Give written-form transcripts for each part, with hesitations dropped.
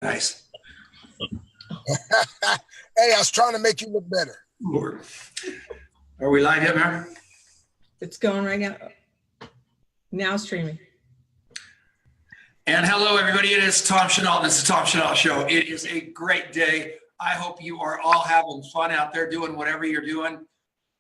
Nice. Hey, I was trying to make you look better. Lord. Are we live yet, Mary? It's going right now. Now streaming. And hello, everybody. It is Tom Chenault. This is Tom Chenault Show. It is a great day. I hope you are all having fun out there doing whatever you're doing.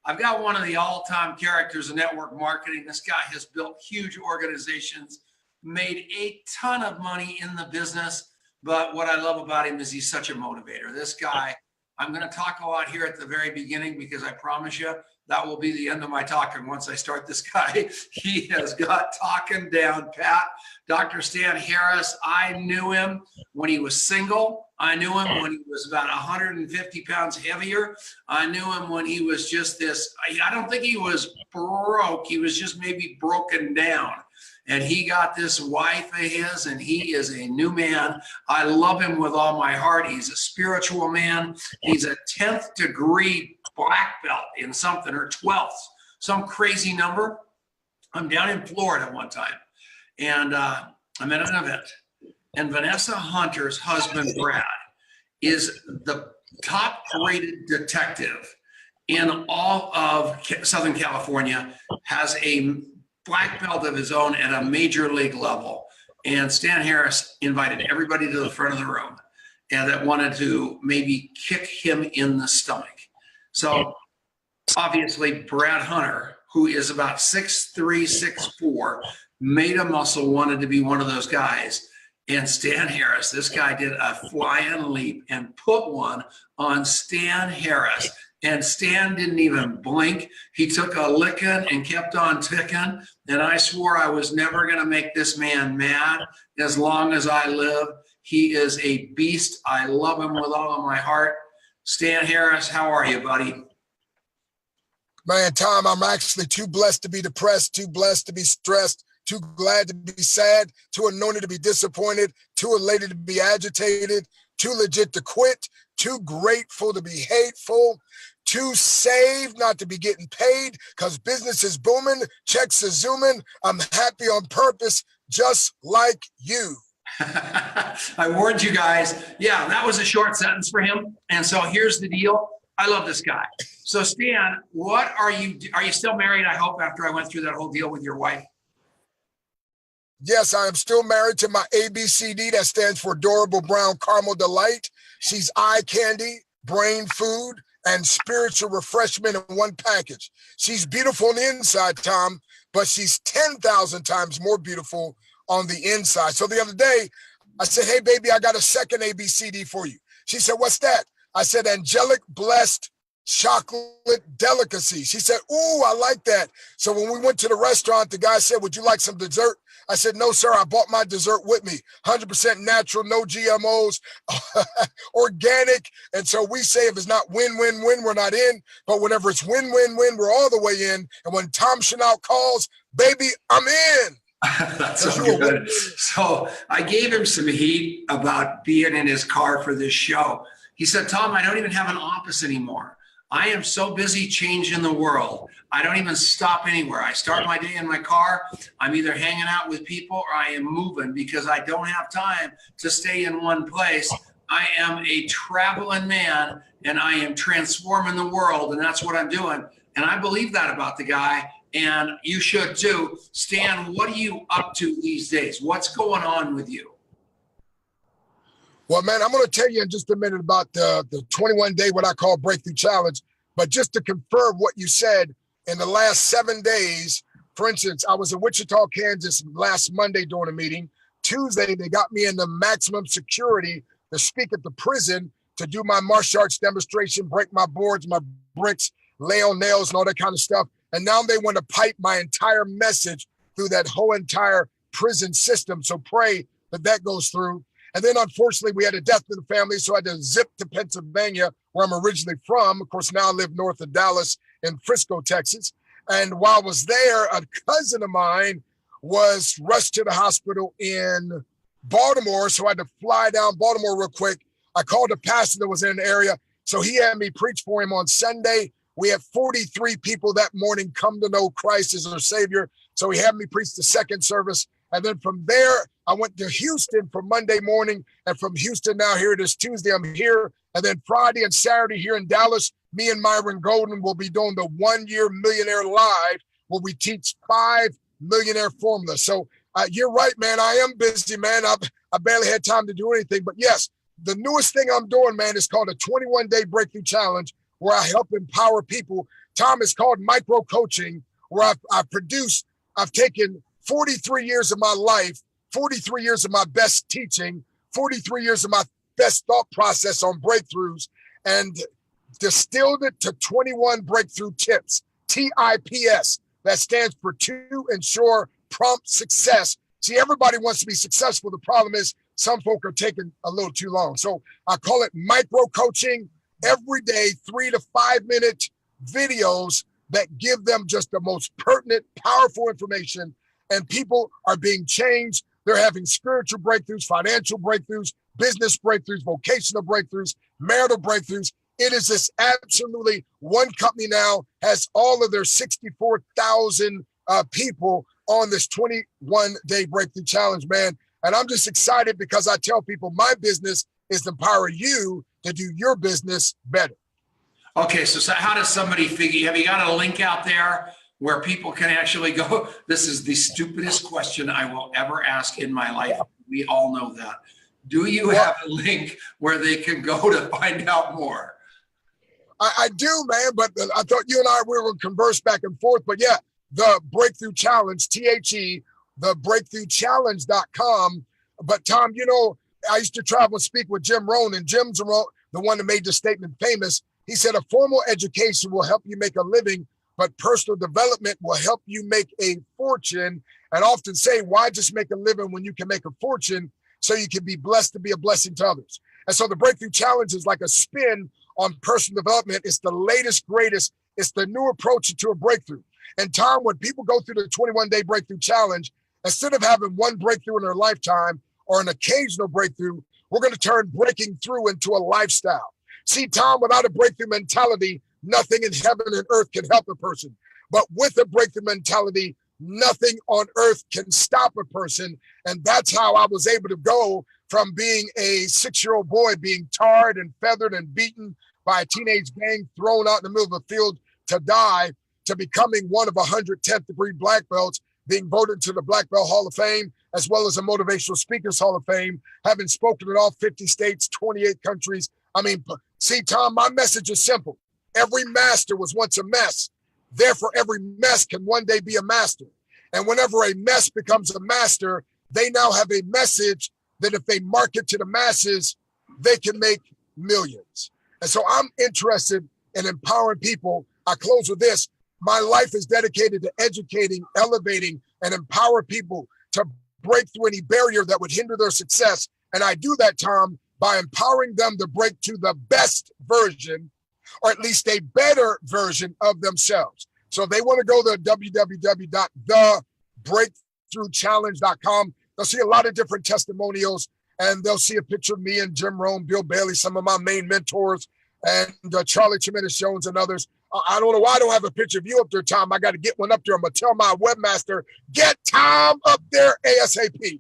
I've got one of the all-time characters in network marketing. This guy has built huge organizations, made a ton of money in the business. But what I love about him is he's such a motivator. This guy, I'm going to talk a lot here at the very beginning because I promise you that will be the end of my talking once I start this guy. He has got talking down pat. Dr. Stan Harris, I knew him when he was single. I knew him when he was about 150 pounds heavier. I knew him when he was just this, I don't think he was broke. He was just maybe broken down. And he got this wife of his, and he is a new man. I love him with all my heart. He's a spiritual man. He's a 10th degree black belt in something, or 12th, some crazy number. I'm down in Florida one time, and I'm at an event. And Vanessa Hunter's husband, Brad, is the top-rated detective in all of Southern California, has a black belt of his own at a major league level. And Stan Harris invited everybody to the front of the room and that wanted to maybe kick him in the stomach. So obviously Brad Hunter, who is about 6'3", 6'4", made a muscle, wanted to be one of those guys. And Stan Harris, this guy did a flying leap and put one on Stan Harris. And Stan didn't even blink. He took a licking and kept on ticking. And I swore I was never going to make this man mad as long as I live. He is a beast. I love him with all of my heart. Stan Harris, how are you, buddy? Man, Tom, I'm actually too blessed to be depressed, too blessed to be stressed, too glad to be sad, too anointed to be disappointed, too elated to be agitated, too legit to quit, too grateful to be hateful, too saved not to be getting paid because business is booming, checks are zooming. I'm happy on purpose, just like you. I warned you guys. Yeah, that was a short sentence for him. And so here's the deal. I love this guy. So Stan, what are you still married, I hope, after I went through that whole deal with your wife? Yes, I am still married to my ABCD. That stands for Adorable Brown Caramel Delight. She's eye candy, brain food, and spiritual refreshment in one package. She's beautiful on the inside, Tom, but she's 10,000 times more beautiful on the inside. So the other day, I said, hey, baby, I got a second ABCD for you. She said, what's that? I said, angelic blessed chocolate delicacy. She said, ooh, I like that. So when we went to the restaurant, the guy said, would you like some dessert? I said, no, sir, I bought my dessert with me. 100% natural, no GMOs, organic. And so we say if it's not win-win-win, we're not in. But whenever it's win-win-win, we're all the way in. And when Tom Chenault calls, baby, I'm in. That's so good. So I gave him some heat about being in his car for this show. He said, Tom, I don't even have an office anymore. I am so busy changing the world. I don't even stop anywhere. I start my day in my car. I'm either hanging out with people or I am moving because I don't have time to stay in one place. I am a traveling man and I am transforming the world, and that's what I'm doing. And I believe that about the guy, and you should too. Stan, what are you up to these days? What's going on with you? Well, man, I'm going to tell you in just a minute about the 21-day, what I call breakthrough challenge. But just to confirm what you said, in the last 7 days, for instance, I was in Wichita, Kansas last Monday during a meeting. Tuesday, they got me into maximum security to speak at the prison to do my martial arts demonstration, break my boards, my bricks, lay on nails and all that kind of stuff. And now they want to pipe my entire message through that whole entire prison system. So pray that that goes through. And then, unfortunately, we had a death in the family, so I had to zip to Pennsylvania, where I'm originally from. Of course, now I live north of Dallas in Frisco, Texas. And while I was there, a cousin of mine was rushed to the hospital in Baltimore, so I had to fly down Baltimore real quick. I called a pastor that was in the area, so he had me preach for him on Sunday. We had 43 people that morning come to know Christ as their Savior, so he had me preach the second service. And then from there, I went to Houston for Monday morning. And from Houston, now here it is Tuesday, I'm here. And then Friday and Saturday here in Dallas, me and Myron Golden will be doing the 1 Year Millionaire Live, where we teach 5 millionaire formulas. So you're right, man. I am busy, man. I barely had time to do anything. But yes, the newest thing I'm doing, man, is called a 21-day breakthrough challenge, where I help empower people. Tom, is called micro coaching, where I've taken 43 years of my life, 43 years of my best teaching, 43 years of my best thought process on breakthroughs, and distilled it to 21 breakthrough tips, TIPS. That stands for to ensure prompt success. See, everybody wants to be successful. The problem is some folk are taking a little too long. So I call it micro coaching. Every day, 3 to 5 minute videos that give them just the most pertinent, powerful information. And people are being changed. They're having spiritual breakthroughs, financial breakthroughs, business breakthroughs, vocational breakthroughs, marital breakthroughs. It is this absolutely, one company now has all of their 64,000 people on this 21-day breakthrough challenge, man. And I'm just excited because I tell people my business is to empower you to do your business better. Okay, so how does somebody figure? Have you got a link out there where people can actually go? This is the stupidest question I will ever ask in my life. We all know that. Do you have a link where they can go to find out more? I do, man, but I thought you and I were going to converse back and forth. But yeah, the Breakthrough Challenge, THE, the breakthroughchallenge.com. But Tom, you know, I used to travel and speak with Jim Rohn, and Jim's the one that made the statement famous. He said, a formal education will help you make a living, but personal development will help you make a fortune. And often say, why just make a living when you can make a fortune so you can be blessed to be a blessing to others? And so the Breakthrough Challenge is like a spin on personal development. It's the latest, greatest. It's the new approach to a breakthrough. And Tom, when people go through the 21-day breakthrough challenge, instead of having one breakthrough in their lifetime or an occasional breakthrough, we're going to turn breaking through into a lifestyle. See, Tom, without a breakthrough mentality, nothing in heaven and earth can help a person. But with a breakthrough mentality, nothing on earth can stop a person. And that's how I was able to go from being a 6-year-old boy being tarred and feathered and beaten by a teenage gang, thrown out in the middle of the field to die, to becoming one of 100 10th degree black belts, being voted to the Black Belt Hall of Fame, as well as a Motivational Speakers Hall of Fame, having spoken in all 50 states, 28 countries. I mean, see, Tom, my message is simple. Every master was once a mess. Therefore, every mess can one day be a master. And whenever a mess becomes a master, they now have a message that if they market to the masses, they can make millions. And so I'm interested in empowering people. I close with this. My life is dedicated to educating, elevating, and empower people to break through any barrier that would hinder their success. And I do that, Tom, by empowering them to break to the best version, or at least a better version of themselves. So if they want to go to www.thebreakthroughchallenge.com, they'll see a lot of different testimonials, and they'll see a picture of me and Jim Rohn, Bill Bailey, some of my main mentors, and Charlie Tremendous Jones and others. I don't know why I don't have a picture of you up there, Tom. I got to get one up there. I'm going to tell my webmaster, get Tom up there ASAP.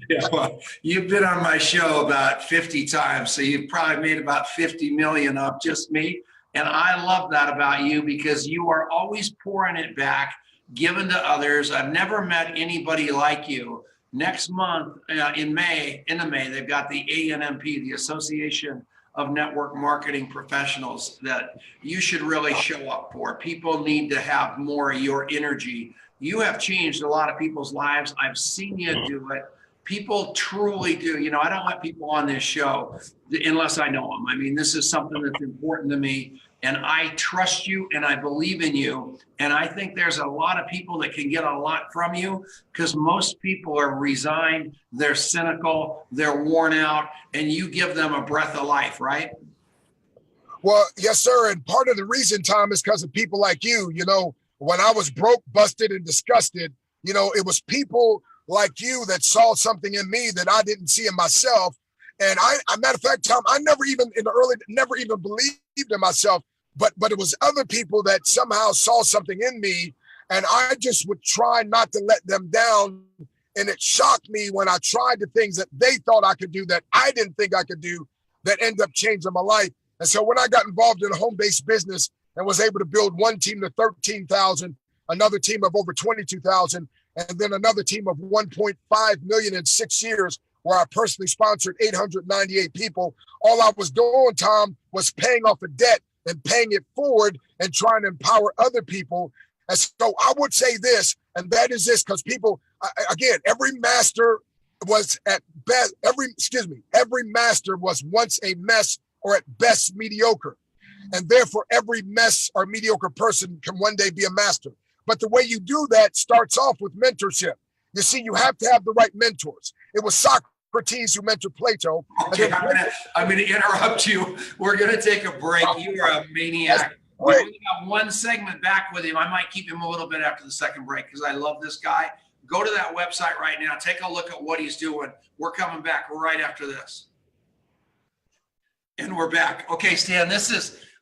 Yeah, well, you've been on my show about 50 times, so you've probably made about 50 million off just me. And I love that about you because you are always pouring it back, giving to others. I've never met anybody like you. Next month in May, they've got the ANMP, the Association of Network Marketing Professionals, that you should really show up for. People need to have more of your energy. You have changed a lot of people's lives. I've seen you do it. People truly do. You know, I don't let people on this show unless I know them. I mean, this is something that's important to me, and I trust you and I believe in you. And I think there's a lot of people that can get a lot from you because most people are resigned, they're cynical, they're worn out, and you give them a breath of life, right? Well, yes, sir. And part of the reason, Tom, is because of people like you. You know, when I was broke, busted, and disgusted, you know, it was people like you that saw something in me that I didn't see in myself. And matter of fact, Tom, I never even believed in myself, but it was other people that somehow saw something in me And I just would try not to let them down. And it shocked me when I tried the things that they thought I could do that I didn't think I could do that ended up changing my life. And so when I got involved in a home-based business and was able to build one team to 13,000, another team of over 22,000, and then another team of 1.5 million in 6 years, where I personally sponsored 898 people, all I was doing, Tom, was paying off a debt and paying it forward and trying to empower other people. And so I would say this, and that is this, because people, again, every master was at best, every master was once a mess or at best mediocre. And therefore, every mess or mediocre person can one day be a master. But the way you do that starts off with mentorship. You see, you have to have the right mentors. It was Socrates who mentored Plato. Okay, I'm gonna interrupt you. We're gonna take a break. You are a maniac. We only got one segment back with him. I might keep him a little bit after the second break because I love this guy. Go to that website right now. Take a look at what he's doing. We're coming back right after this. And we're back. Okay, Stan,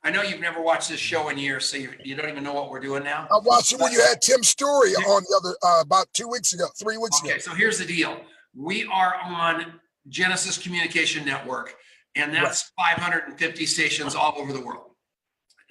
I know you've never watched this show in years, so you don't even know what we're doing now. I watched it when you had Tim Story on the other, about 3 weeks ago. Okay, so here's the deal. We are on Genesis Communication Network, and that's 550 stations all over the world.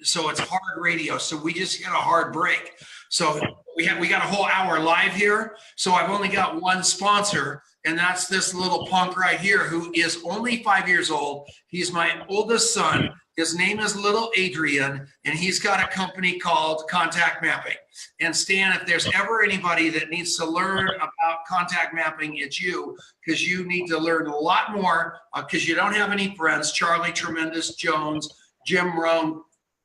So it's hard radio. So we just hit a hard break. So we got a whole hour live here. So I've only got one sponsor, and that's this little punk right here who is only 5 years old. He's my oldest son. His name is Little Adrian, and he's got a company called Contact Mapping. And Stan, if there's ever anybody that needs to learn about contact mapping, it's you, because you need to learn a lot more because you don't have any friends. Charlie Tremendous Jones, Jim Rome,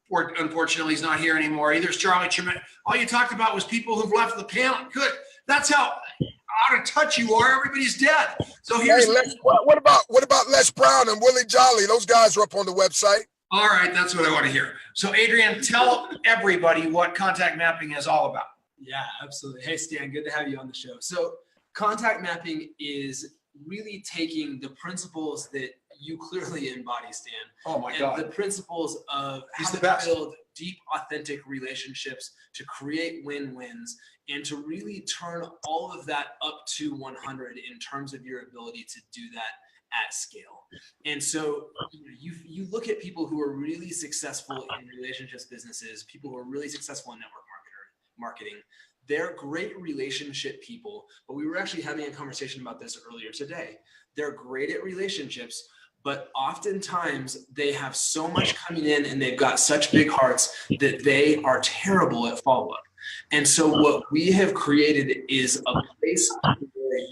unfortunately, he's not here anymore. Either Charlie Tremendous. All you talked about was people who've left the panel. Good. That's how out of touch you are. Everybody's dead. So here's what about Les Brown and Willie Jolly? Those guys are up on the website. All right, that's what I want to hear. So Adrian, tell everybody what contact mapping is all about. Yeah, absolutely. Hey, Stan, good to have you on the show. So contact mapping is really taking the principles that you clearly embody, Stan. Oh my God. The principles of how to build deep, authentic relationships, to create win-wins, and to really turn all of that up to 100 in terms of your ability to do that at scale. And so you look at people who are really successful in relationships businesses, people who are really successful in network marketing. They're great relationship people, but we were actually having a conversation about this earlier today. They're great at relationships, but oftentimes they have so much coming in and they've got such big hearts that they are terrible at follow-up. And so what we have created is a place for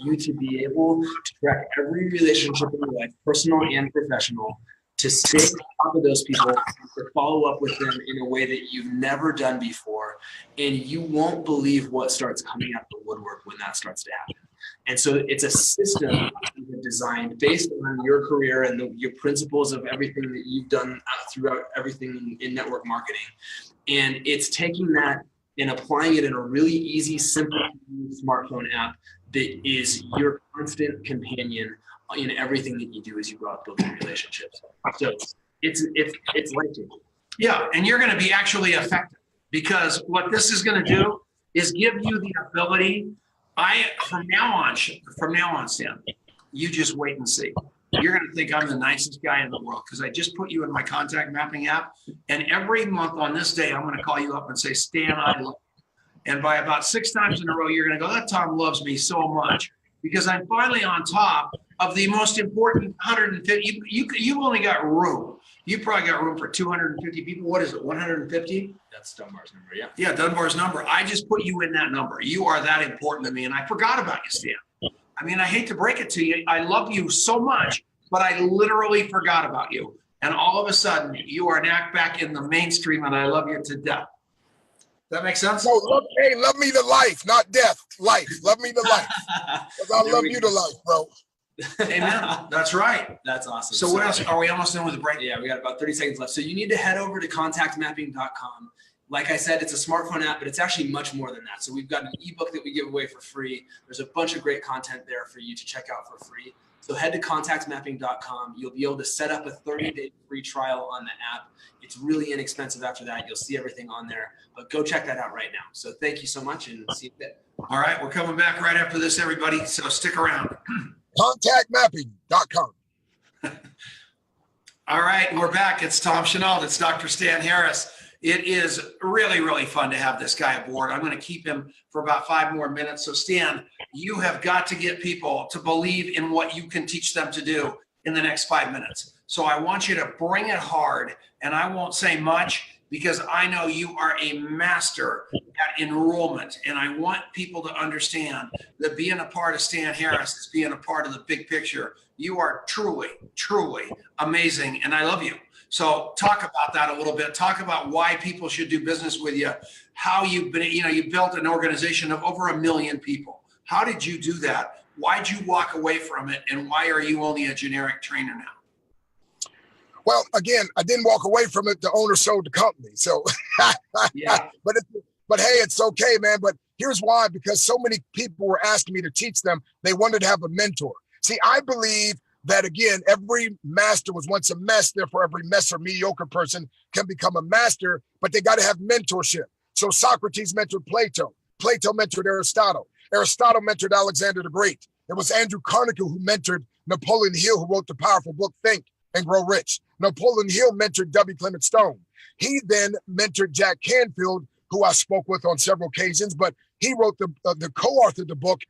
you to be able to track every relationship in your life, personal and professional, to stay on top of those people, to follow up with them in a way that you've never done before. And you won't believe what starts coming out of the woodwork when that starts to happen. And so it's a system designed based on your career and your principles of everything that you've done throughout everything in network marketing. And it's taking that and applying it in a really easy, simple smartphone app that is your constant companion in everything that you do as you go out building relationships. So it's life-changing. Yeah, and you're going to be actually effective because what this is going to do is give you the ability. From now on, Sam, you just wait and see. You're going to think I'm the nicest guy in the world because I just put you in my contact mapping app. And every month on this day, I'm going to call you up and say, Stan, I love you. And by about 6 times in a row, you're going to go, that Tom loves me so much because I'm finally on top of the most important 150. You've only got room. You probably got room for 250 people. What is it, 150? That's Dunbar's number, yeah. Yeah, Dunbar's number. I just put you in that number. You are that important to me, and I forgot about you, Stan. I mean, I hate to break it to you. I love you so much, but I literally forgot about you. And all of a sudden, you are now back in the mainstream, and I love you to death. That makes sense? No, love me to life, not death. Life. Love me to life. Because I love you to life, bro. Amen. That's right. That's awesome. So what else? Are we almost done with the break? Yeah, we got about 30 seconds left. So you need to head over to contactmapping.com. Like I said, it's a smartphone app, but it's actually much more than that. So we've got an ebook that we give away for free. There's a bunch of great content there for you to check out for free. So head to contactmapping.com. You'll be able to set up a 30-day free trial on the app. It's really inexpensive after that. You'll see everything on there. But go check that out right now. So thank you so much, and see you then. All right, we're coming back right after this, everybody. So stick around. Contactmapping.com. All right, we're back. It's Tom Chenault. It's Dr. Stan Harris. It is really, really fun to have this guy aboard. I'm going to keep him for about 5 more minutes. So Stan, you have got to get people to believe in what you can teach them to do in the next 5 minutes. So I want you to bring it hard, and I won't say much because I know you are a master at enrollment. And I want people to understand that being a part of Stan Harris is being a part of the big picture. You are truly, truly amazing, and I love you. So talk about that a little bit. Talk about why people should do business with you, how you've been, you built an organization of over 1 million people. How did you do that? Why'd you walk away from it? And why are you only a generic trainer now? Well, again, I didn't walk away from it. The owner sold the company. So, Yeah. But hey, it's okay, man. But here's why, because so many people were asking me to teach them. They wanted to have a mentor. See, I believe that, again, every master was once a mess. Therefore, every mess or mediocre person can become a master, but they got to have mentorship. So Socrates mentored Plato. Plato mentored Aristotle. Aristotle mentored Alexander the Great. It was Andrew Carnegie who mentored Napoleon Hill, who wrote the powerful book, Think and Grow Rich. Napoleon Hill mentored W. Clement Stone. He then mentored Jack Canfield, who I spoke with on several occasions, but he wrote the co-authored the book,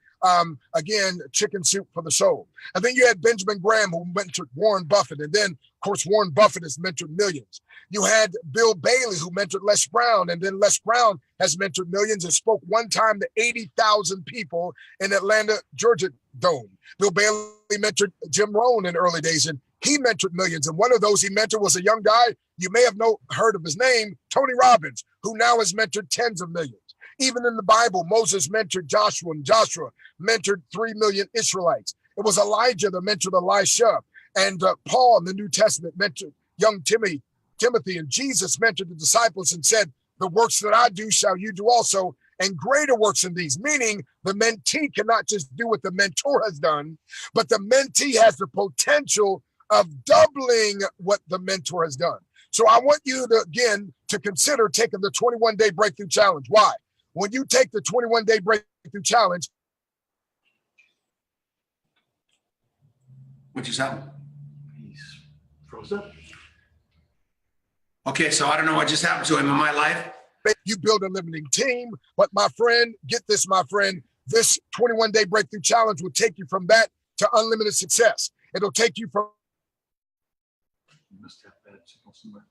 again, Chicken Soup for the Soul. And then you had Benjamin Graham, who mentored Warren Buffett. And then, of course, Warren Buffett has mentored millions. You had Bill Bailey, who mentored Les Brown. And then Les Brown has mentored millions and spoke one time to 80,000 people in Atlanta, Georgia Dome. Bill Bailey mentored Jim Rohn in the early days, and he mentored millions. And one of those he mentored was a young guy, you may have heard of his name, Tony Robbins, who now has mentored tens of millions. Even in the Bible, Moses mentored Joshua, and Joshua mentored 3 million Israelites. It was Elijah that mentored Elisha, and Paul in the New Testament mentored young Timothy, and Jesus mentored the disciples and said, the works that I do shall you do also, and greater works than these, meaning the mentee cannot just do what the mentor has done, but the mentee has the potential of doubling what the mentor has done. So I want you to, again, to consider taking the 21-day breakthrough challenge. Why? When you take the 21-day breakthrough challenge. What just happened? He's froze up. Okay, so I don't know what just happened to him in my life. You build a limiting team, but my friend, get this, my friend, this 21-day breakthrough challenge will take you from that to unlimited success. It'll take you from. You must have bad signal somewhere.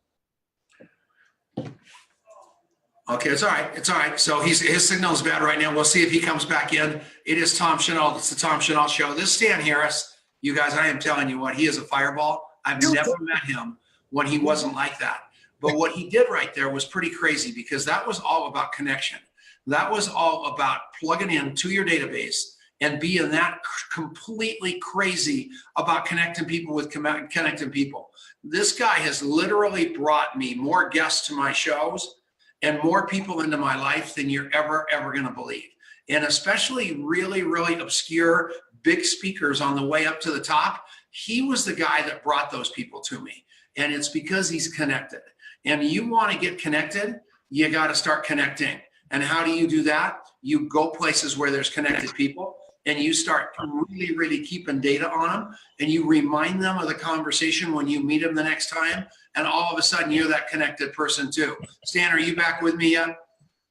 Okay, it's all right. It's all right. So his signal is bad right now. We'll see if he comes back in. It is Tom Chenault. It's the Tom Chenault Show. This is Stan Harris. You guys, I am telling you what, he is a fireball. I've never met him when he wasn't like that. But what he did right there was pretty crazy, because that was all about connection. That was all about plugging in to your database and being that completely crazy about connecting people with connecting people. This guy has literally brought me more guests to my shows and more people into my life than you're ever going to believe. And especially really, really obscure big speakers on the way up to the top. He was the guy that brought those people to me. And it's because he's connected. And you want to get connected, you got to start connecting. And how do you do that? You go places where there's connected people, and you start really, really keeping data on them, and you remind them of the conversation when you meet them the next time. And all of a sudden, you're that connected person too. Stan, are you back with me yet?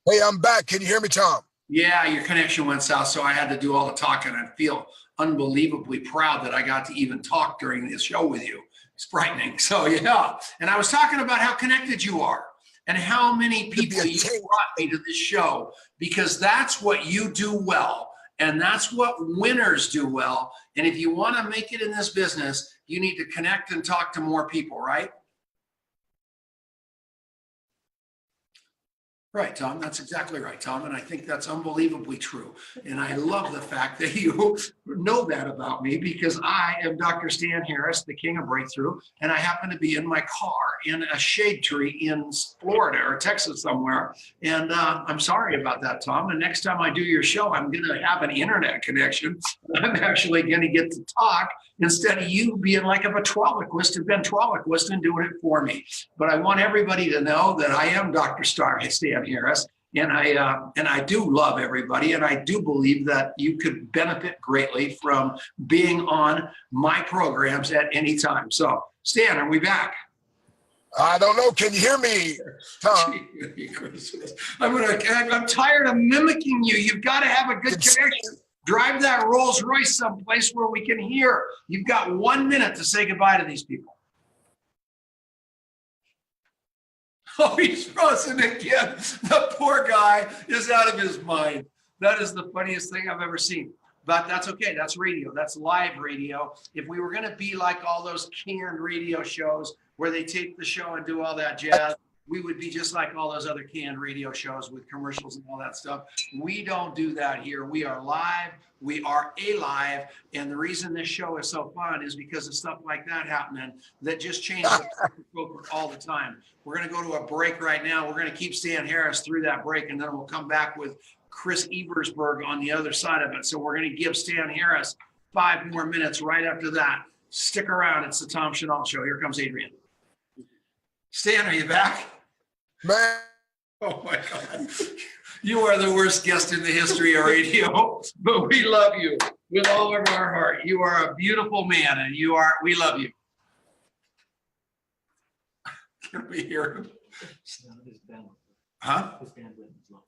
Hey, I'm back. Can you hear me, Tom? Yeah, your connection went south, so I had to do all the talking. I feel unbelievably proud that I got to even talk during this show with you. It's frightening. So yeah, and I was talking about how connected you are and how many people you brought me to this show, because that's what you do well, and that's what winners do well. And if you want to make it in this business, you need to connect and talk to more people, right? Right, Tom. That's exactly right, Tom. And I think that's unbelievably true. And I love the fact that you know that about me, because I am Dr. Stan Harris, the king of breakthrough. And I happen to be in my car in a shade tree in Florida or Texas somewhere. And I'm sorry about that, Tom. And next time I do your show, I'm going to have an internet connection. I'm actually going to get to talk instead of you being like a ventriloquist and doing it for me. But I want everybody to know that I am Dr. Stan Harris, and I do love everybody, and I do believe that you could benefit greatly from being on my programs at any time. So, Stan, are we back? I don't know. Can you hear me, Tom? I'm tired of mimicking you. You've got to have a good connection. Drive that Rolls Royce someplace where we can hear. You've got 1 minute to say goodbye to these people. Oh, he's frozen again. The poor guy is out of his mind. That is the funniest thing I've ever seen. But that's okay. That's radio. That's live radio. If we were going to be like all those canned radio shows where they tape the show and do all that jazz, we would be just like all those other canned radio shows with commercials and all that stuff. We don't do that here. We are live. We are alive. And the reason this show is so fun is because of stuff like that happening that just changes all the time. We're going to go to a break right now. We're going to keep Stan Harris through that break, and then we'll come back with Chris Eversberg on the other side of it. So we're going to give Stan Harris 5 more minutes right after that. Stick around. It's the Tom Chenault Show. Here comes Adrian. Stan, are you back? Man. Oh my God. You are the worst guest in the history of radio, but we love you with all of our heart. You are a beautiful man, and we love you. Can we hear him? Huh?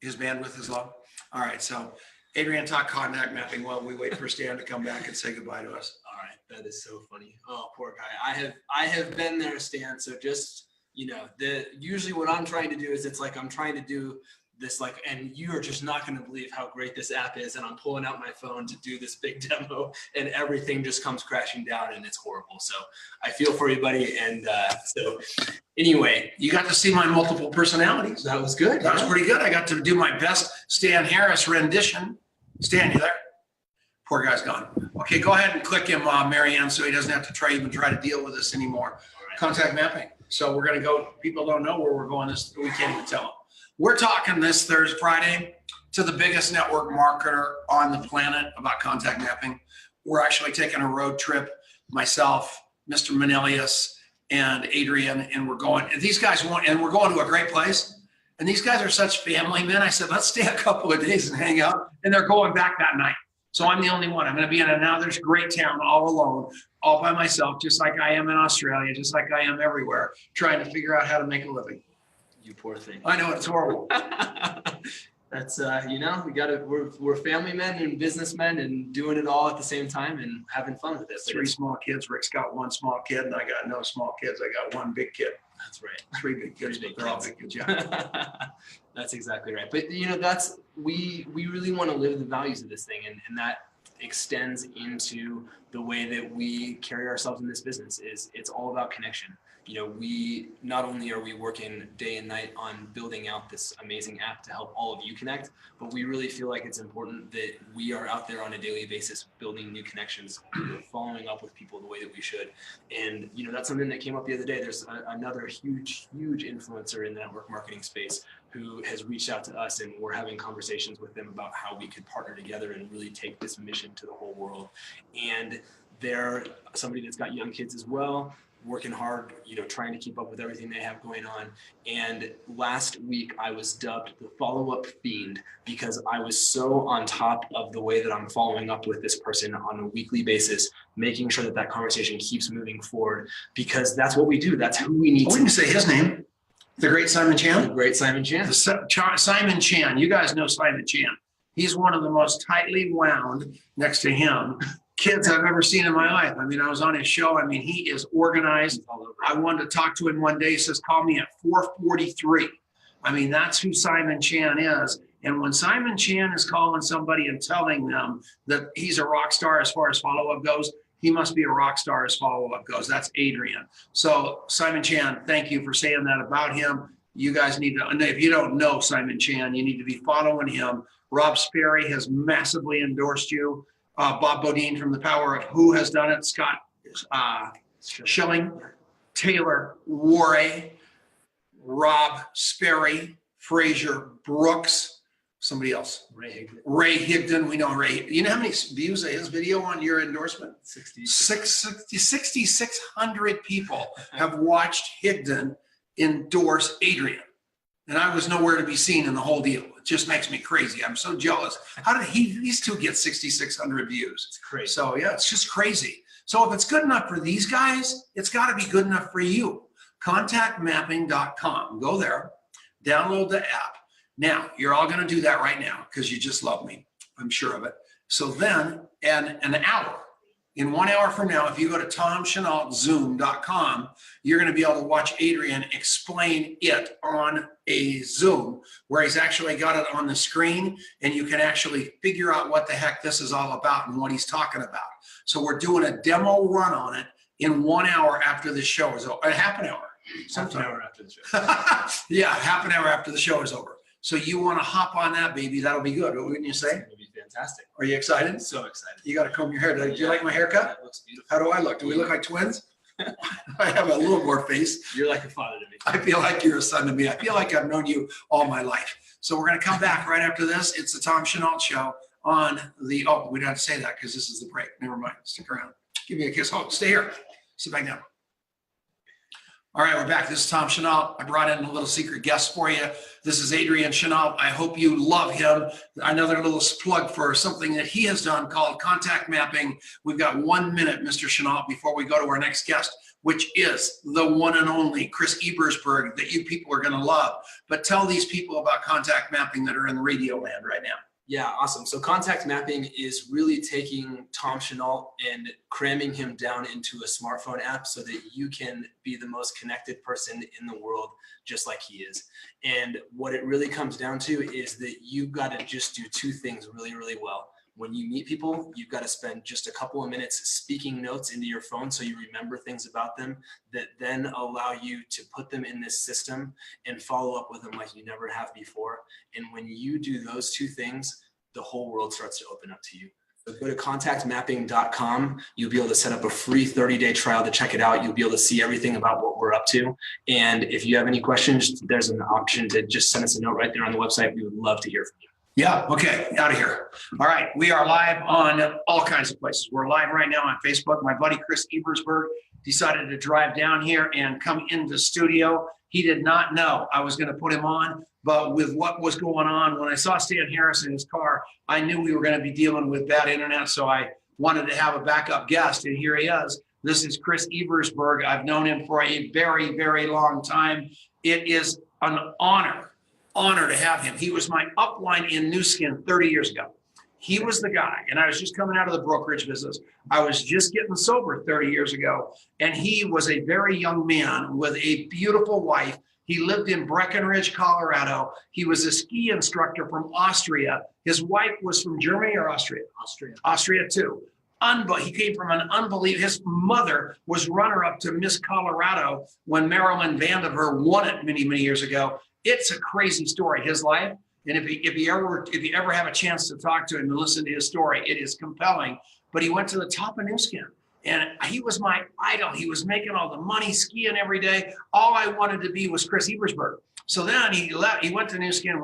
His bandwidth is low. All right. So Adrian, talk contact mapping while we wait for Stan to come back and say goodbye to us. All right. That is so funny. Oh, poor guy. I have been there, Stan. So just, usually what I'm trying to do is I'm trying to do this, and you are just not going to believe how great this app is. And I'm pulling out my phone to do this big demo, and everything just comes crashing down, and it's horrible. So I feel for you, buddy. And so anyway, you got to see my multiple personalities. That was good. That was pretty good. I got to do my best Stan Harris rendition. Stan, you there? Poor guy's gone. Okay, go ahead and click him, Marianne, so he doesn't have to try to deal with us anymore. Right. Contact mapping. So we're going to go. People don't know where we're going. We can't even tell them. We're talking this Friday to the biggest network marketer on the planet about contact mapping. We're actually taking a road trip, myself, Mr. Manelius, and Adrian, and we're going. And these guys and we're going to a great place. And these guys are such family men. I said, let's stay a couple of days and hang out. And they're going back that night. So I'm the only one. I'm going to be in another great town all alone, all by myself, just like I am in Australia, just like I am everywhere, trying to figure out how to make a living. You poor thing. I know, it's horrible. That's we're family men and businessmen and doing it all at the same time and having fun with it. 3 small kids. Rick's got 1 small kid, and I got no small kids. I got 1 big kid. That's right. 3 big kids, but they're all big kids. Yeah. That's exactly right. But we really want to live the values of this thing, and that extends into the way that we carry ourselves in this business. It's all about connection. We not only are we working day and night on building out this amazing app to help all of you connect, but we really feel like it's important that we are out there on a daily basis building new connections, following up with people the way that we should. And that's something that came up the other day. There's another huge influencer in the network marketing space who has reached out to us, and we're having conversations with them about how we could partner together and really take this mission to the whole world. And they're somebody that's got young kids as well, working hard, trying to keep up with everything they have going on. And last week I was dubbed the follow-up fiend because I was so on top of the way that I'm following up with this person on a weekly basis, making sure that conversation keeps moving forward, because that's what we do. That's who we need. We can say his name. The great Simon Chan. The great Simon Chan. Simon Chan. You guys know Simon Chan. He's one of the most tightly wound, next to him, kids I've ever seen in my life. I mean, I was on his show. I mean, he is organized. I wanted to talk to him one day. He says, call me at 4:43. I mean, that's who Simon Chan is. And when Simon Chan is calling somebody and telling them that he's a rock star as far as follow-up goes, he must be a rock star as follow-up goes. That's Adrian. So Simon Chan, thank you for saying that about him. You guys need to, and if you don't know Simon Chan, you need to be following him. Rob Sperry has massively endorsed you. Bob Bodine from The Power of Who has done it. Scott Schilling, Taylor Worre, Rob Sperry, Fraser Brooks, somebody else. Ray Higdon. We know Ray. You know how many views of his video on your endorsement? 6,600 people have watched Higdon endorse Adrian. And I was nowhere to be seen in the whole deal. It just makes me crazy. I'm so jealous. How did these two get 6,600 views? It's crazy. So yeah, it's just crazy. So if it's good enough for these guys, it's got to be good enough for you. Contactmapping.com. Go there, download the app. Now, you're all going to do that right now because you just love me. I'm sure of it. So then, in 1 hour from now, if you go to tomchenaultzoom.com, you're going to be able to watch Adrian explain it on a Zoom where he's actually got it on the screen and you can actually figure out what the heck this is all about and what he's talking about. So we're doing a demo run on it in 1 hour after the show is over. Half an hour. Half an hour after the show. Yeah, half an hour after the show is over. So you want to hop on that, baby. That'll be good. What wouldn't you say? It'll be fantastic. Are you excited? So excited. You got to comb your hair. Do you like my haircut? That looks beautiful. How do I look? Do we look like twins? I have a little more face. You're like a father to me. I feel like you're a son to me. I feel like I've known you all my life. So we're going to come back right after this. It's the Tom Chenault Show on the, we don't have to say that because this is the break. Never mind. Stick around. Give me a kiss. Oh, stay here. Sit back down. All right, we're back. This is Tom Chenault. I brought in a little secret guest for you. This is Adrian Chenault. I hope you love him. Another little plug for something that he has done called contact mapping. We've got 1 minute, Mr. Chenault, before we go to our next guest, which is the one and only Chris Ebersberg that you people are going to love. But tell these people about contact mapping that are in the radio land right now. Yeah, awesome. So contact mapping is really taking Tom Chenault and cramming him down into a smartphone app so that you can be the most connected person in the world, just like he is. And what it really comes down to is that you've got to just do two things really, really well. When you meet people, you've got to spend just a couple of minutes speaking notes into your phone so you remember things about them that then allow you to put them in this system and follow up with them like you never have before. And when you do those two things, the whole world starts to open up to you. So go to contactmapping.com. You'll be able to set up a free 30-day trial to check it out. You'll be able to see everything about what we're up to. And if you have any questions, there's an option to just send us a note right there on the website. We would love to hear from you. Yeah, okay, out of here. All right, we are live on all kinds of places. We're live right now on Facebook. My buddy Chris Ebersberg decided to drive down here and come into studio. He did not know I was going to put him on, but with what was going on, when I saw Stan Harris in his car, I knew we were going to be dealing with bad internet, so I wanted to have a backup guest, and here he is. This is Chris Ebersberg. I've known him for a very, very long time. It is an honor to have him. He was my upline in New Skin 30 years ago. He was the guy, and I was just coming out of the brokerage business. I was just getting sober 30 years ago, and he was a very young man with a beautiful wife. He lived in Breckenridge, Colorado. He was a ski instructor from Austria. His wife was from Germany or Austria? Austria too. He came from an unbelievable, his mother was runner-up to Miss Colorado when Marilyn Vandiver won it many, many years ago. It's a crazy story, his life. And if you ever have a chance to talk to him and listen to his story, it is compelling. But he went to the top of New Skin, and he was my idol. He was making all the money, skiing every day. All I wanted to be was Chris Ebersberg. So then he left. He went to New Skin,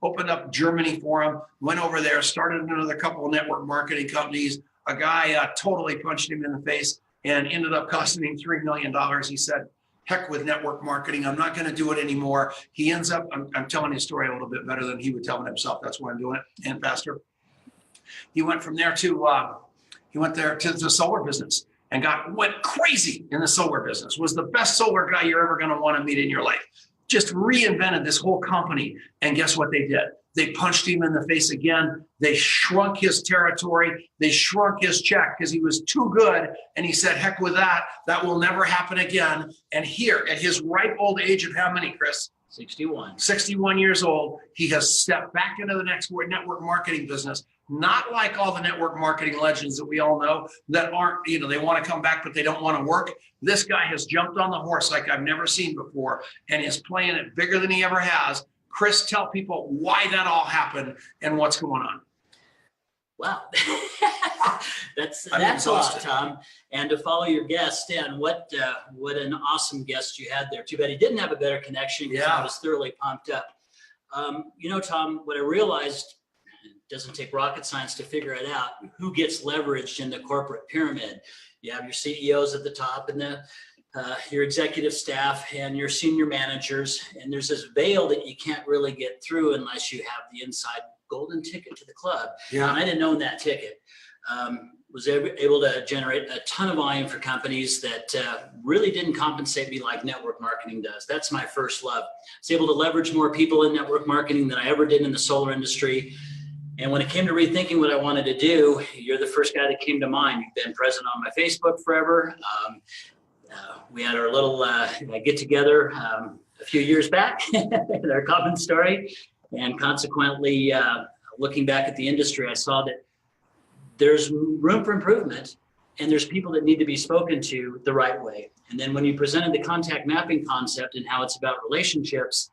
opened up Germany for him, went over there, started another couple of network marketing companies. A guy totally punched him in the face and ended up costing him $3 million. He said, heck with network marketing. I'm not going to do it anymore. He ends up, I'm telling his story a little bit better than he would tell it himself. That's why I'm doing it, and faster. He went from there to, the solar business and went crazy in the solar business. Was the best solar guy you're ever going to want to meet in your life. Just reinvented this whole company. And guess what they did? They punched him in the face again. They shrunk his territory. They shrunk his check because he was too good. And he said, heck with that. That will never happen again. And here at his ripe old age of how many, Chris? 61. 61 years old. He has stepped back into the next network marketing business. Not like all the network marketing legends that we all know that aren't, they want to come back, but they don't want to work. This guy has jumped on the horse like I've never seen before and is playing it bigger than he ever has. Chris, tell people why that all happened and what's going on. Wow, that's a lot, Tom. And to follow your guest, and what an awesome guest you had there. Too bad he didn't have a better connection because I was thoroughly pumped up. Tom, what I realized, it doesn't take rocket science to figure it out, who gets leveraged in the corporate pyramid. You have your CEOs at the top and your executive staff and your senior managers. And there's this veil that you can't really get through unless you have the inside golden ticket to the club. Yeah. And I didn't own that ticket. Was able to generate a ton of volume for companies that really didn't compensate me like network marketing does. That's my first love. I was able to leverage more people in network marketing than I ever did in the solar industry. And when it came to rethinking what I wanted to do, you're the first guy that came to mind. You've been present on my Facebook forever. We had our little get together a few years back in our common story. And consequently, looking back at the industry, I saw that there's room for improvement and there's people that need to be spoken to the right way. And then when you presented the contact mapping concept and how it's about relationships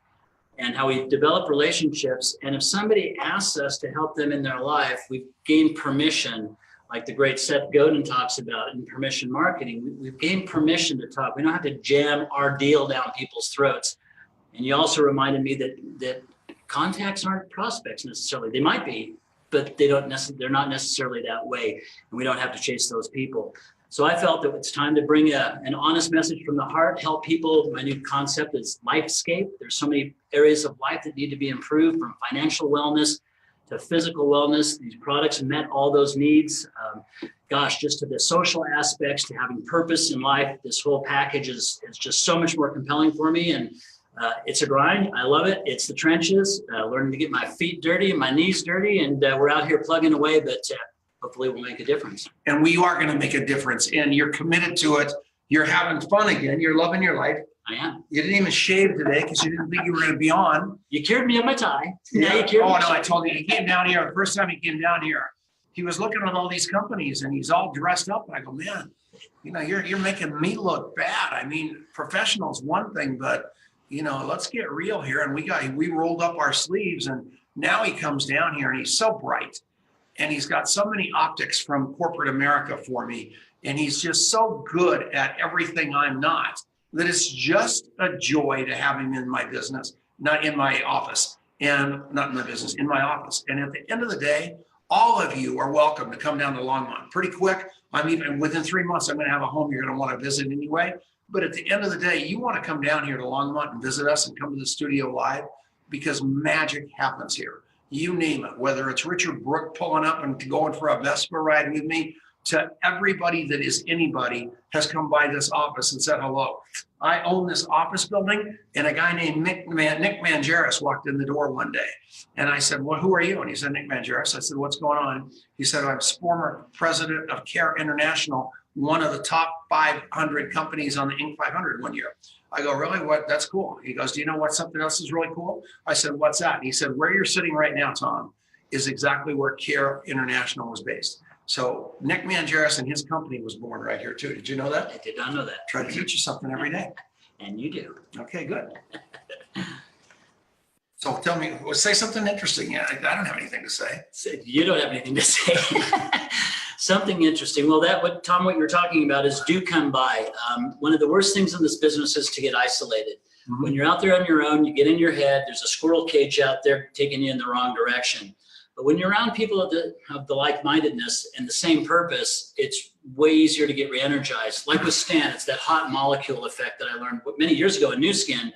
and how we develop relationships, and if somebody asks us to help them in their life, we've gained permission, like the great Seth Godin talks about in permission marketing. We've gained permission to talk. We don't have to jam our deal down people's throats. And you also reminded me that contacts aren't prospects necessarily. They might be, but they're not necessarily that way. And we don't have to chase those people. So I felt that it's time to bring an honest message from the heart, help people. My new concept is Lifescape. There's so many areas of life that need to be improved, from financial wellness to physical wellness. These products met all those needs. Just to the social aspects, to having purpose in life, this whole package is just so much more compelling for me. And it's a grind. I love it. It's the trenches, learning to get my feet dirty and my knees dirty. And we're out here plugging away, but hopefully we'll make a difference. And we are going to make a difference. And you're committed to it. You're having fun again. You're loving your life. I am. You didn't even shave today because you didn't think you were going to be on. You cured me of my tie. Yeah. I told you. He came down here. The first time he came down here, he was looking at all these companies and he's all dressed up. And I go, man, you're making me look bad. I mean, professional's one thing, but let's get real here. And we rolled up our sleeves, and now he comes down here and he's so bright and he's got so many optics from corporate America for me. And he's just so good at everything I'm not, that it's just a joy to have him in my business, not in my office, and not in my business, in my office. And at the end of the day, all of you are welcome to come down to Longmont pretty quick. Within 3 months, I'm going to have a home you're going to want to visit anyway. But at the end of the day, you want to come down here to Longmont and visit us and come to the studio live, because magic happens here. You name it, whether it's Richard Brooke pulling up and going for a Vespa ride with me, to everybody that is anybody has come by this office and said hello. I own this office building, and a guy named Nick Mangeris walked in the door one day. And I said, well, who are you? And he said, Nick Mangeris. I said, what's going on? He said, I'm former president of CARE International, one of the top 500 companies on the Inc. 500 one year. I go, really? What? That's cool. He goes, do you know what something else is really cool? I said, what's that? And he said, where you're sitting right now, Tom, is exactly where CARE International was based. So Nick Mangeris and his company was born right here too. Did you know that? I did not know that. Try to teach you something every day. And you do. Okay, good. So tell me, say something interesting. Yeah, I don't have anything to say. You don't have anything to say. Something interesting. Well, Tom, what you're talking about is do come by. One of the worst things in this business is to get isolated. Mm-hmm. When you're out there on your own, you get in your head, there's a squirrel cage out there taking you in the wrong direction. But when you're around people of the like-mindedness and the same purpose, it's way easier to get re-energized. Like with Stan, it's that hot molecule effect that I learned many years ago in New Skin.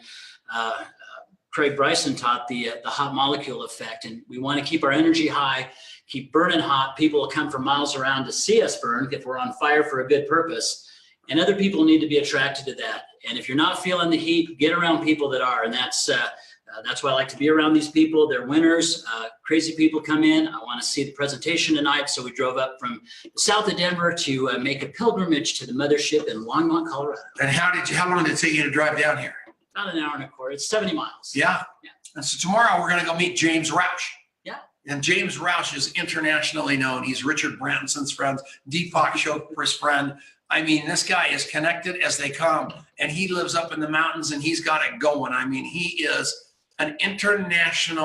Craig Bryson taught the hot molecule effect, and we want to keep our energy high, keep burning hot. People will come from miles around to see us burn if we're on fire for a good purpose, and other people need to be attracted to that. And if you're not feeling the heat, get around people that are, and that's why I like to be around these people. They're winners. Crazy people come in. I want to see the presentation tonight, so we drove up from south of Denver to make a pilgrimage to the mothership in Longmont, Colorado. And how long did it take you to drive down here? About an hour and a quarter. It's 70 miles. Yeah. And so tomorrow we're going to go meet James Roush. Yeah. And James Roush is internationally known. He's Richard Branson's friend, Deepak Chopra's friend. I mean, this guy is connected as they come, and he lives up in the mountains and he's got it going. I mean, he is an internationally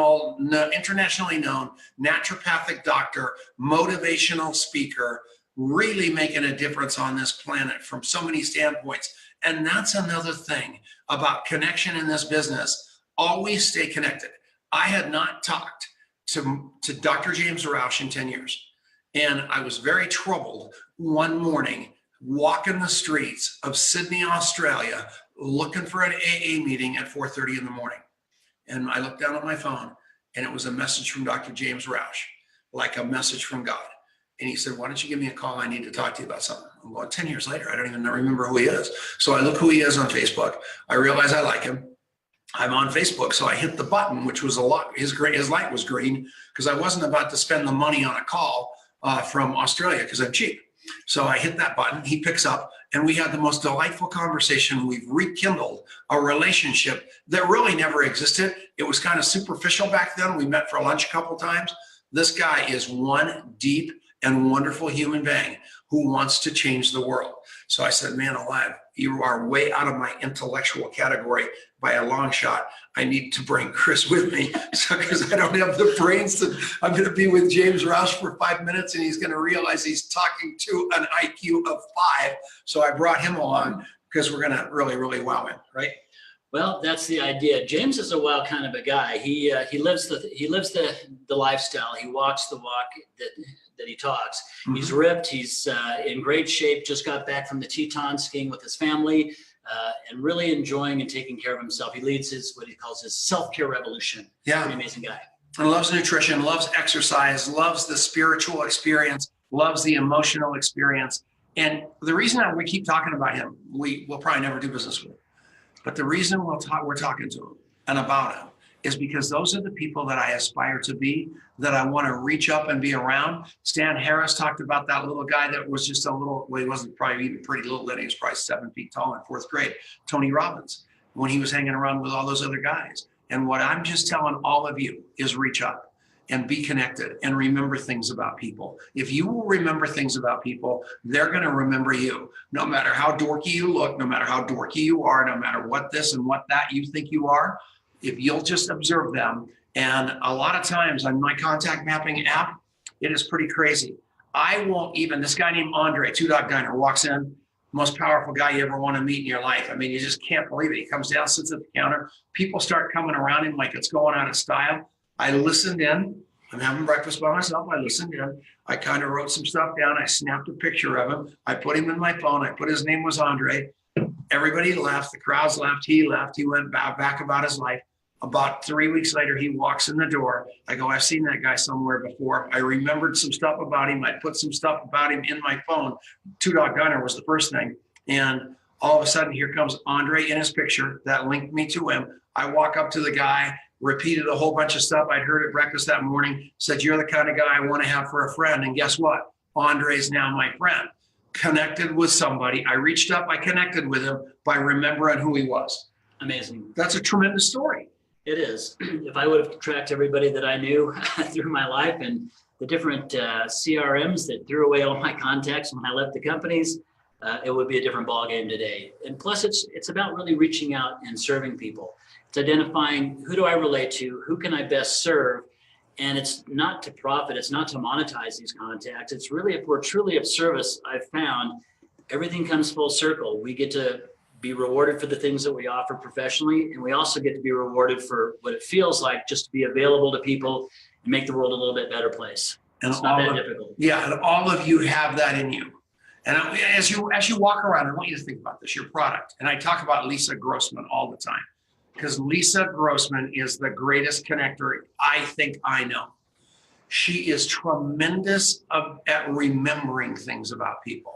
known naturopathic doctor, motivational speaker, really making a difference on this planet from so many standpoints. And that's another thing about connection in this business. Always stay connected. I had not talked to Dr. James Roush in 10 years. And I was very troubled one morning walking the streets of Sydney, Australia, looking for an AA meeting at 4:30 in the morning. And I looked down at my phone and it was a message from Dr. James Roush, like a message from God. And he said, why don't you give me a call? I need to talk to you about something. I'm going, 10 years later, I don't even remember who he is. So I look who he is on Facebook. I realize I like him. I'm on Facebook. So I hit the button, which was a lot. His light was green because I wasn't about to spend the money on a call from Australia because I'm cheap. So I hit that button, he picks up, and we had the most delightful conversation. We've rekindled a relationship that really never existed. It was kind of superficial back then. We met for lunch a couple times. This guy is one deep and wonderful human being who wants to change the world. So I said, man alive, you are way out of my intellectual category by a long shot. I need to bring Chris with me because I don't have the brains to, I'm going to be with James Roush for 5 minutes and he's going to realize he's talking to an IQ of 5. So I brought him along because we're going to really, really wow him, right? Well, that's the idea. James is a wild kind of a guy. He lives the lifestyle. He walks the walk that he talks. Mm-hmm. He's ripped. He's in great shape. Just got back from the Teton skiing with his family, and really enjoying and taking care of himself. He leads what he calls his self-care revolution. Yeah, pretty amazing guy. And loves nutrition, loves exercise, loves the spiritual experience, loves the emotional experience. And the reason we keep talking about him, we'll probably never do business with him. But the reason we're talking to him and about him is because those are the people that I aspire to be, that I want to reach up and be around. Stan Harris talked about that little guy that was just a little, well, he wasn't probably even pretty little then. He was probably 7 feet tall in 4th grade. Tony Robbins, when he was hanging around with all those other guys. And what I'm just telling all of you is reach up and be connected and remember things about people. If you will remember things about people, they're going to remember you. No matter how dorky you look, no matter how dorky you are, no matter what this and what that you think you are, if you'll just observe them. And a lot of times on my contact mapping app, it is pretty crazy. I won't even, this guy named Andre, 2-Dog Diner, walks in, most powerful guy you ever want to meet in your life. I mean, you just can't believe it. He comes down, sits at the counter. People start coming around him like it's going out of style. I listened in. I'm having breakfast by myself. I listened in. I kind of wrote some stuff down. I snapped a picture of him. I put him in my phone. I put his name was Andre. Everybody left. The crowds left. He left. He went back about his life. About 3 weeks later, he walks in the door. I go, I've seen that guy somewhere before. I remembered some stuff about him. I put some stuff about him in my phone. 2-Dog Diner was the first thing. And all of a sudden, here comes Andre in his picture. That linked me to him. I walk up to the guy, repeated a whole bunch of stuff I'd heard at breakfast that morning, said, you're the kind of guy I want to have for a friend. And guess what? Andre's now my friend. Connected with somebody. I reached up, I connected with him by remembering who he was. Amazing. That's a tremendous story. It is. If I would have tracked everybody that I knew through my life and the different CRMs that threw away all my contacts when I left the companies, it would be a different ballgame today. And plus, it's about really reaching out and serving people. It's identifying who do I relate to, who can I best serve, and it's not to profit, it's not to monetize these contacts. It's really, if we're truly of service, I've found everything comes full circle. We get to be rewarded for the things that we offer professionally, and we also get to be rewarded for what it feels like just to be available to people and make the world a little bit better place. And it's not that difficult. Yeah, and all of you have that in you. And as you walk around, I want you to think about this, your product. And I talk about Lisa Grossman all the time, because Lisa Grossman is the greatest connector I think I know. She is tremendous at remembering things about people.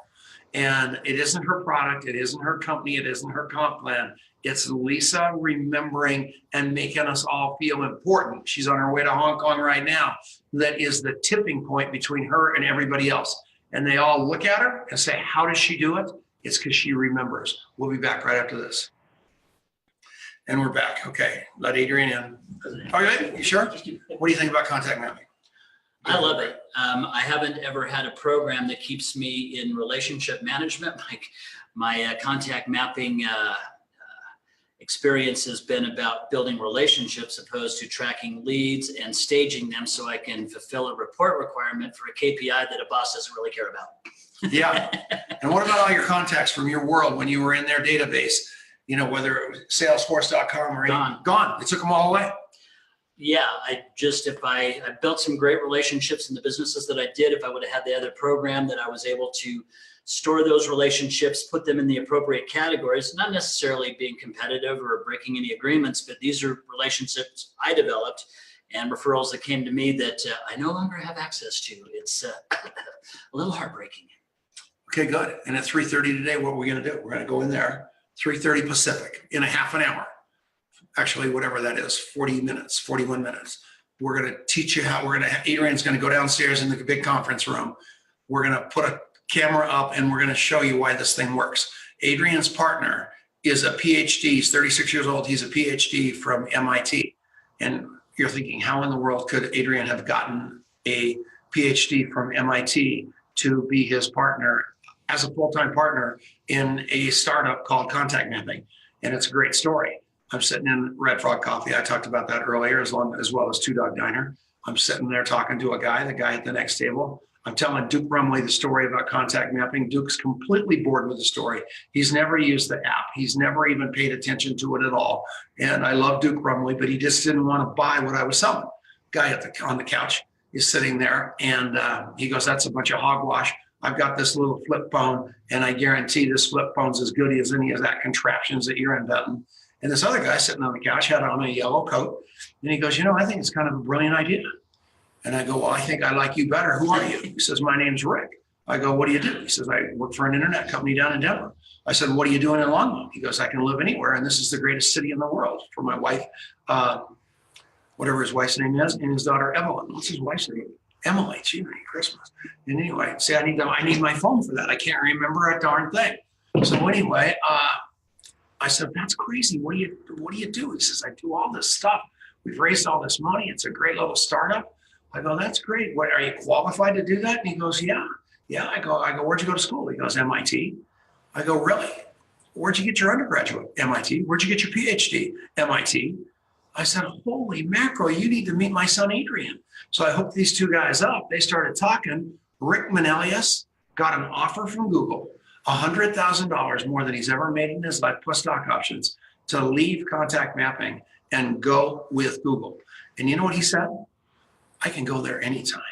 And it isn't her product, it isn't her company, it isn't her comp plan. It's Lisa remembering and making us all feel important. She's on her way to Hong Kong right now. That is the tipping point between her and everybody else. And they all look at her and say, how does she do it? It's because she remembers. We'll be back right after this. And we're back. Okay, let Adrian in. All right, you sure? What do you think about contact mapping? I love it. I haven't ever had a program that keeps me in relationship management. My contact mapping experience has been about building relationships opposed to tracking leads and staging them so I can fulfill a report requirement for a KPI that a boss doesn't really care about. Yeah. And what about all your contacts from your world when you were in their database? You know, whether it was Salesforce.com or gone. They took them all away. Yeah, I built some great relationships in the businesses that I did. If I would have had the other program that I was able to store those relationships, put them in the appropriate categories, not necessarily being competitive or breaking any agreements, but these are relationships I developed and referrals that came to me that I no longer have access to. It's a little heartbreaking. Okay, good. And at 3:30 today, what are we going to do? We're going to go in there, 3:30 Pacific, in a half an hour. Actually, whatever that is, 40 minutes, 41 minutes. We're going to teach you how Adrian's going to go downstairs in the big conference room. We're going to put a camera up and we're going to show you why this thing works. Adrian's partner is a PhD. He's 36 years old. He's a PhD from MIT. And you're thinking, how in the world could Adrian have gotten a PhD from MIT to be his partner as a full-time partner in a startup called Contact Mapping? And it's a great story. I'm sitting in Red Frog Coffee. I talked about that earlier, as well as Two Dog Diner. I'm sitting there talking to the guy at the next table. I'm telling Duke Brumley the story about contact mapping. Duke's completely bored with the story. He's never used the app. He's never even paid attention to it at all. And I love Duke Brumley, but he just didn't want to buy what I was selling. Guy on the couch is sitting there, and he goes, "That's a bunch of hogwash. I've got this little flip phone, and I guarantee this flip phone's as good as any of that contraptions that you're inventing." And this other guy sitting on the couch had on a yellow coat, and he goes, "I think it's kind of a brilliant idea." And I go, "Well, I think I like you better. Who are you?" He says, "My name's Rick." I go, "What do you do?" He says, "I work for an internet company down in Denver." I said, "What are you doing in Longmont?" He goes, "I can live anywhere, and this is the greatest city in the world for my wife, whatever his wife's name is, and his daughter, Evelyn." What's his wife's name? Emily. Gee, Merry Christmas. And anyway, see, I need my phone for that. I can't remember a darn thing. So anyway, I said, "That's crazy. What do you do?" He says, "I do all this stuff. We've raised all this money. It's a great little startup." I go, "That's great. What, are you qualified to do that?" And he goes, "Yeah. I go, "Where'd you go to school?" He goes, "MIT." I go, "Really? Where'd you get your undergraduate?" "MIT." "Where'd you get your PhD?" "MIT." I said, "Holy mackerel, you need to meet my son, Adrian." So I hooked these two guys up. They started talking. Rick Manelius got an offer from Google, $100,000 more than he's ever made in his life, plus stock options, to leave contact mapping and go with Google. And you know what he said? "I can go there anytime.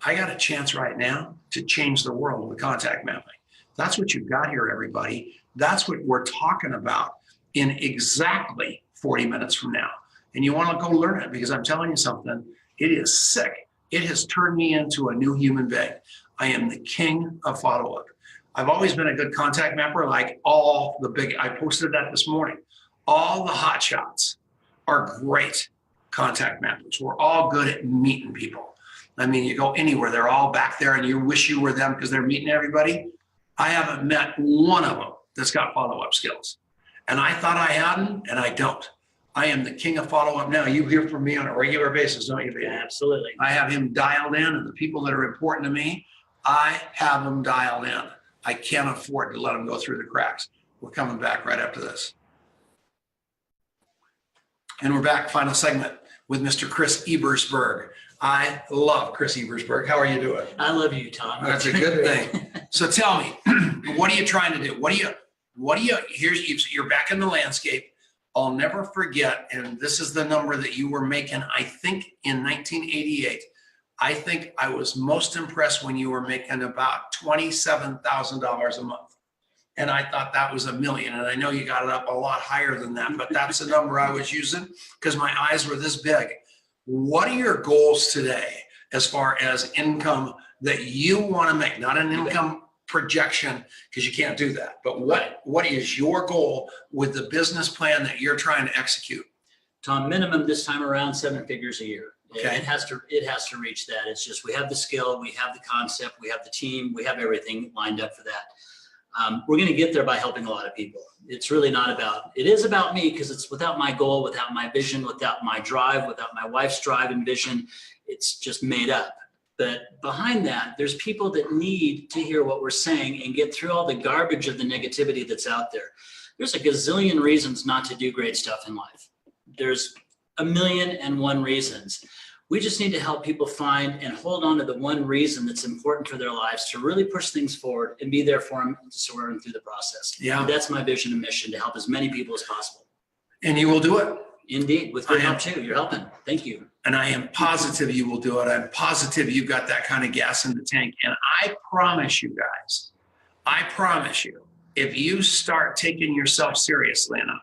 I got a chance right now to change the world with contact mapping." That's what you've got here, everybody. That's what we're talking about in exactly 40 minutes from now. And you want to go learn it, because I'm telling you something, it is sick. It has turned me into a new human being. I am the king of follow-up. I've always been a good contact mapper, like I posted that this morning. All the hot shots are great contact mappers. We're all good at meeting people. I mean, you go anywhere, they're all back there and you wish you were them because they're meeting everybody. I haven't met one of them that's got follow-up skills. And I thought I hadn't, and I don't. I am the king of follow-up now. You hear from me on a regular basis, don't you, baby? Absolutely. I have him dialed in, and the people that are important to me, I have them dialed in. I can't afford to let them go through the cracks. We're coming back right after this. And we're back, final segment, with Mr. Chris Ebersberg. I love Chris Ebersberg. How are you doing? I love you, Tom. That's a good thing. So tell me, what are you trying to do? You're back in the landscape. I'll never forget, and this is the number that you were making, I think, in 1988. I think I was most impressed when you were making about $27,000 a month. And I thought that was $1 million. And I know you got it up a lot higher than that, but that's the number I was using because my eyes were this big. What are your goals today as far as income that you want to make? Not an income projection, because you can't do that. But what is your goal with the business plan that you're trying to execute? Tom, minimum this time around 7 figures a year. Okay. It has to reach that. It's just, we have the skill, we have the concept, we have the team, we have everything lined up for that. We're going to get there by helping a lot of people. It's really not about, it is about me, because it's without my goal, without my vision, without my drive, without my wife's drive and vision, it's just made up. But behind that, there's people that need to hear what we're saying and get through all the garbage of the negativity that's out there. There's a gazillion reasons not to do great stuff in life. There's 1,000,001 reasons. We just need to help people find and hold on to the one reason that's important for their lives to really push things forward and be there for them to support them through the process. Yeah. And that's my vision and mission, to help as many people as possible. And you will do it. Indeed, with good help too. You're helping. Thank you. And I am positive you will do it. I'm positive you've got that kind of gas in the tank. And I promise you guys, if you start taking yourself seriously enough,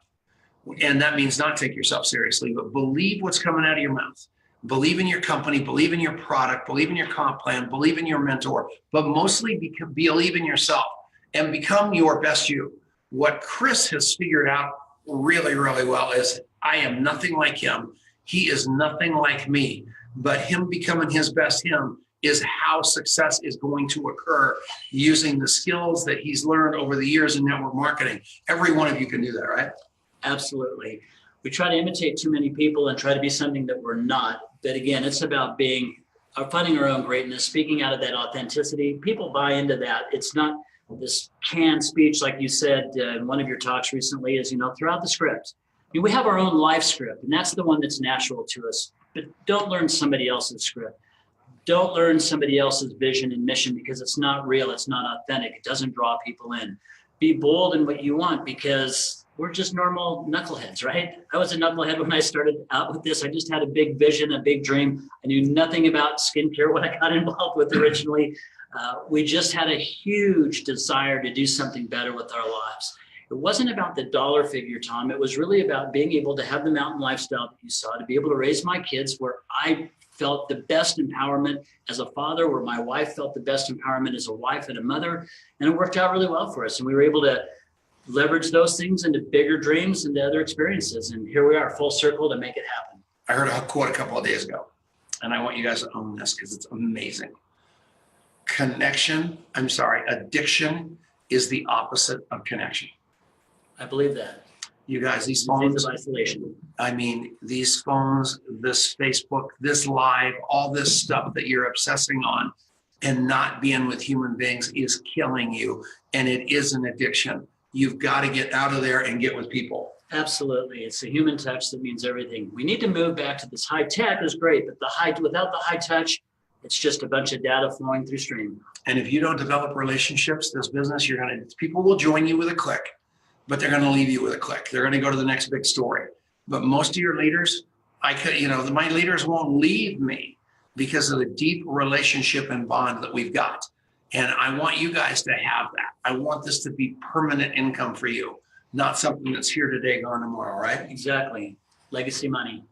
and that means not take yourself seriously, but believe what's coming out of your mouth. Believe in your company, believe in your product, believe in your comp plan, believe in your mentor, but mostly believe in yourself and become your best you. What Chris has figured out really, really well is I am nothing like him. He is nothing like me, but him becoming his best him is how success is going to occur using the skills that he's learned over the years in network marketing. Every one of you can do that, right? Absolutely. We try to imitate too many people and try to be something that we're not. But again, it's about finding our own greatness, speaking out of that authenticity. People buy into that. It's not this canned speech, like you said in one of your talks recently, is, throughout the script. I mean, we have our own life script, and that's the one that's natural to us. But don't learn somebody else's script. Don't learn somebody else's vision and mission, because it's not real. It's not authentic. It doesn't draw people in. Be bold in what you want, because we're just normal knuckleheads, right? I was a knucklehead when I started out with this. I just had a big vision, a big dream. I knew nothing about skincare when I got involved with originally. We just had a huge desire to do something better with our lives. It wasn't about the dollar figure, Tom. It was really about being able to have the mountain lifestyle that you saw, to be able to raise my kids where I felt the best empowerment as a father, where my wife felt the best empowerment as a wife and a mother. And it worked out really well for us. And we were able to leverage those things into bigger dreams and other experiences. And here we are, full circle to make it happen. I heard a quote a couple of days ago, and I want you guys to own this because it's amazing. Addiction is the opposite of connection. I believe that. You guys, these phones, of isolation. I mean, these phones, this Facebook, this live, all this stuff that you're obsessing on and not being with human beings is killing you. And it is an addiction. You've got to get out of there and get with people. Absolutely. It's the human touch that means everything. We need to move back to this. High tech is great, but without the high touch, it's just a bunch of data flowing through stream. And if you don't develop relationships, this business, people will join you with a click, but they're going to leave you with a click. They're going to go to the next big story. But most of your leaders, my leaders won't leave me because of the deep relationship and bond that we've got. And I want you guys to have that. I want this to be permanent income for you, not something that's here today, gone tomorrow, right? Exactly. Legacy money,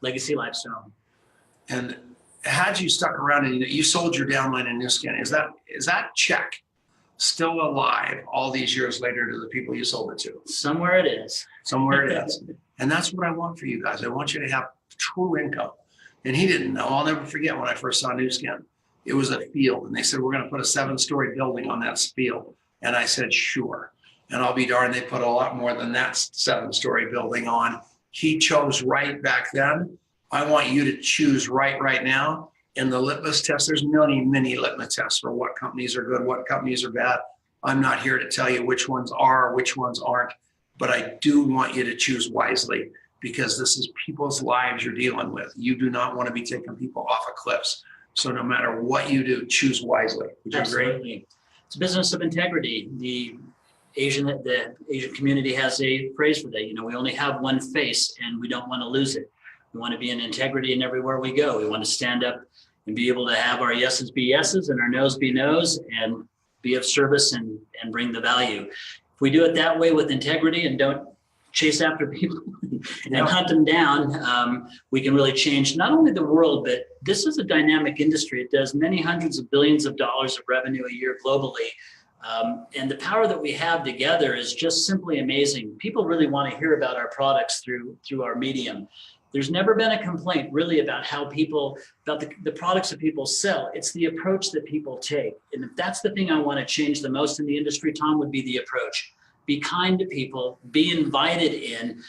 legacy lifestyle. And had you stuck around and you sold your downline and new skin, is that check still alive all these years later to the people you sold it to? Somewhere it is. Somewhere it is. And that's what I want for you guys. I want you to have true income. And he didn't know. I'll never forget when I first saw New Skin. It was a field, and they said, we're going to put a 7-story building on that field. And I said, sure. And I'll be darned, they put a lot more than that 7-story building on. He chose right back then. I want you to choose right now. In the litmus test, there's many litmus tests for what companies are good, what companies are bad. I'm not here to tell you which ones are, which ones aren't, but I do want you to choose wisely, because this is people's lives you're dealing with. You do not want to be taking people off of cliffs. So no matter what you do, choose wisely. Would you Absolutely. agree? It's a business of integrity. The Asian community has a phrase for that. We only have one face, and we don't want to lose it. We want to be in integrity in everywhere we go. We want to stand up and be able to have our yeses be yeses and our nos be nos, and be of service and bring the value. If we do it that way with integrity and don't chase after people and hunt them down, we can really change not only the world, but this is a dynamic industry. It does many hundreds of billions of dollars of revenue a year globally. And the power that we have together is just simply amazing. People really want to hear about our products through our medium. There's never been a complaint really about the products that people sell. It's the approach that people take. And if that's the thing I want to change the most in the industry, Tom, would be the approach. Be kind to people, be invited in,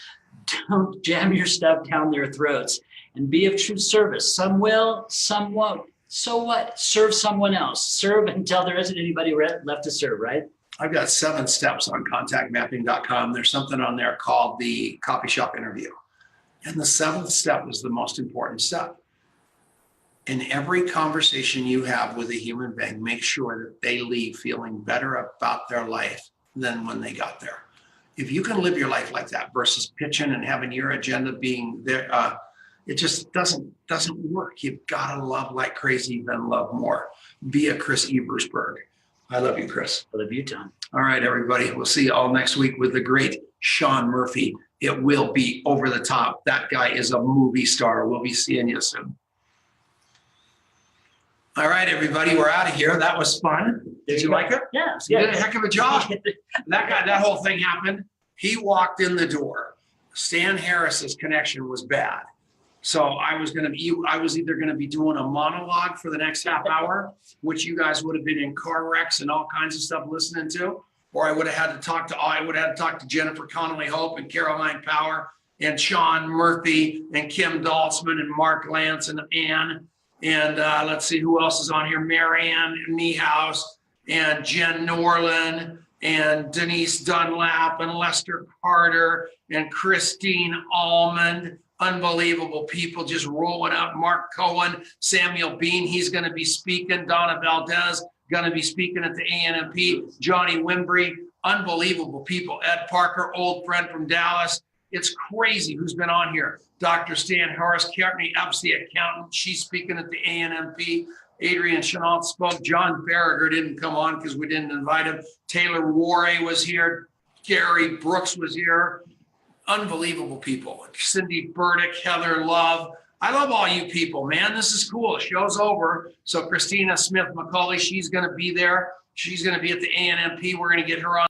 don't jam your stuff down their throats, and be of true service. Some will, some won't. So what? Serve someone else. Serve until there isn't anybody left to serve, right? I've got 7 steps on contactmapping.com. There's something on there called the coffee shop interview. And the 7th step is the most important step. In every conversation you have with a human being, make sure that they leave feeling better about their life than when they got there. If you can live your life like that versus pitching and having your agenda being there, it just doesn't work. You've got to love like crazy, then love more. Be a Chris Eversberg. I love you, Chris. I love you, Tom. All right, everybody. We'll see you all next week with the great Sean Murphy. It will be over the top. That guy is a movie star. We'll be seeing you soon. All right, everybody. We're out of here. That was fun. Did you like it? Yeah. You did a heck of a job. That whole thing happened. He walked in the door. Stan Harris's connection was bad. So I was either going to be doing a monologue for the next half hour, which you guys would have been in car wrecks and all kinds of stuff listening to, or I would have had to talk to Jennifer Connolly Hope and Caroline Power and Sean Murphy and Kim Dalsman and Mark Lance and Ann. And let's see who else is on here. Marianne Niehaus and Jen Norland and Denise Dunlap and Lester Carter and Christine Almond. Unbelievable people just rolling up. Mark Cohen, Samuel Bean, he's going to be speaking. Donna Valdez going to be speaking at the ANMP. Johnny Wimbrey, unbelievable people. Ed Parker, old friend from Dallas. It's crazy who's been on here. Dr. Stan Horace, Courtney Epps, the accountant. She's speaking at the ANMP. Adrian Chenault spoke. John Farragher didn't come on because we didn't invite him. Taylor Worre was here. Gary Brooks was here. Unbelievable people. Cindy Burdick, Heather Love. I love all you people, man. This is cool. The show's over. So Christina Smith McCauley, she's going to be there. She's going to be at the ANMP. We're going to get her on.